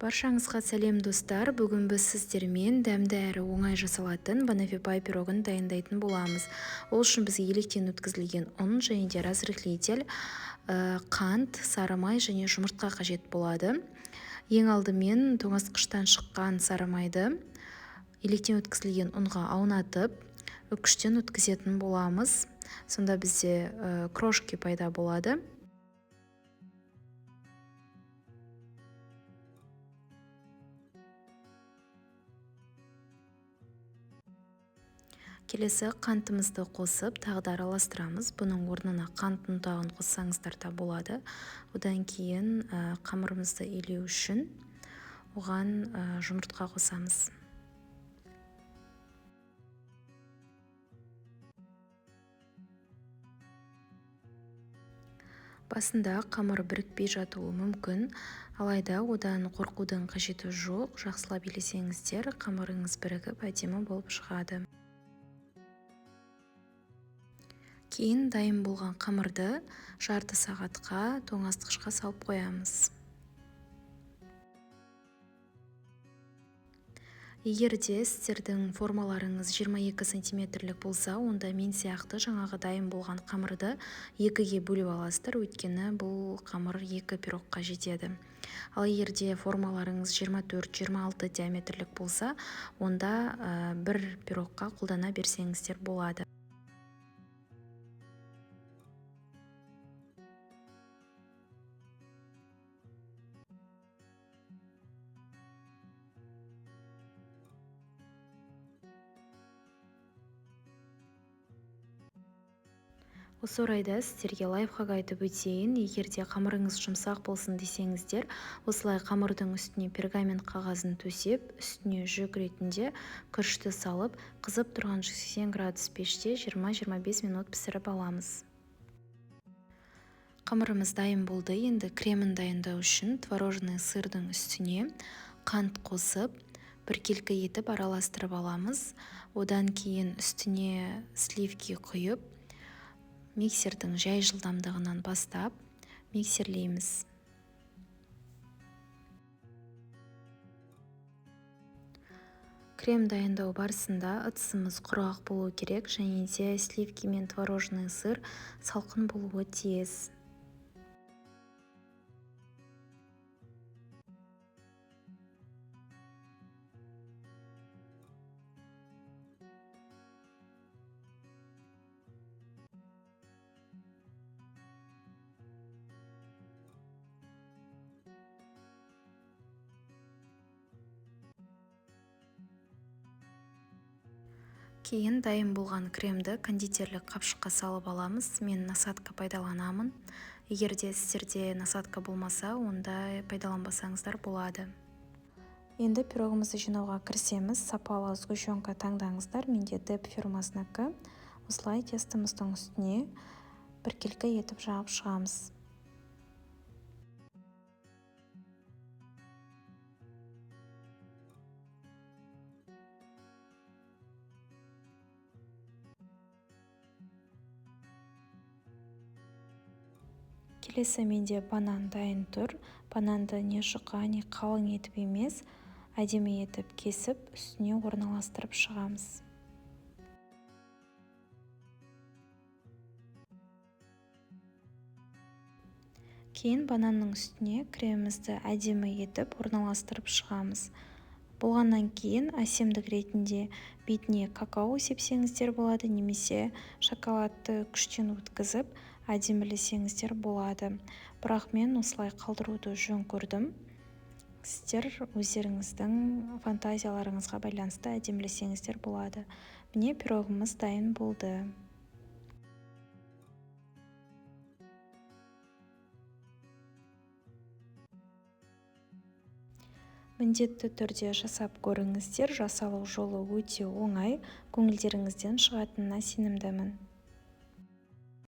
Баршаңызға сәлем достар. Бүгін біз сіздермен дәмді әрі оңай жасалатын банавипай пирогын дайындайтын боламыз. Ол үшін бізге електен өткізілген ұн және де разрыхлитель, қант, сары май және жұмыртқа қажет болады. Ең алдымен тоңазытқыштан шыққан сары майды електен өткізілген ұнға аунатып, үккіштен өткізетін боламыз. Сонда бізде крошки пайда болады. Келесі қантымызды қосып, тағы да араластырамыз. Бұның орнына қант ұнтағын қоссаңыздар да болады. Одан кейін қамырымызды илеу үшін оған жұмыртқа қосамыз. Басында қамыр бірікпей жатуы мүмкін, алайда одан қорқудың қажеті жоқ. Жақсылап илесеңіздер, қамырыңыз бірігіп әдемі болып шығады. Кейін дайын болған қамырды жарты сағатқа тоңазытқышқа салып қоямыз. Егер де сіздердің формаларыңыз 22 сантиметрлік болса, онда мен сияқты жаңағы дайын болған қамырды екіге бөліп аласыздар, өйткені бұл қамыр 2 пирогқа жетеді. Ал егер де формаларыңыз 24-26 диаметрлік болса, онда бір пирогқа қолдана берсеңіздер болады. Осы орайда сіздерге лайфхак айтып өтейін. Егер де қамырыңыз жұмсақ болсын десеңіздер, осылай қамырдың үстіне пергамент қағазын төсеп, үстіне жүк ретінде күрішті салып, қызып тұрған 180 градус пеште 20-25 минут пісіріп аламыз. Қамырымыз дайын болды. Енді кремін дайындау үшін творожный сырдың үстіне қант қосып, біркелкі етіп араластырып аламыз. Одан кейін үстіне сливки құйып, миксердің жай жылдамдығынан бастап миксерлейміз. Крем дайындау барысында ыдысымыз құрғақ болу керек, және де сливки мен творожный сыр салқын болуы тиіс. Кейін дайын болған кремді кондитерлік қапшыққа салып аламыз. Мен насадка пайдаланамын. Егер де сіздерде насадка болмаса, онда пайдаланбасаңыздар болады. Енді пирогымызды жинауға кірісеміз. Сапалы сгущенка таңдаңыздар. Менде деп фирмасынікі. Осылай тестіміздің үстіне біркелкі етіп жағып шығамыз. Келесі менде банан дайын тұр. Бананды не жұқа, не қалың етіп емес, әдемі етіп кесіп, үстіне орналастырып шығамыз. Кейін бананның үстіне кремімізді әдемі етіп орналастырып шығамыз. Болғаннан кейін әсемдік ретінде бетіне какао сепсеңіздер болады, немесе шоколадты күштен өткізіп әдемілесеңіздер болады. Бірақ мен осылай қалдыруды жөн көрдім. Сіздер өздеріңіздің фантазияларыңызға байланысты әдемілесеңіздер болады. Міне пирогымыз дайын болды. Міндетті түрде жасап көріңіздер. Жасалу жолы өте оңай, көңілдеріңізден шығатынына сенімдімін.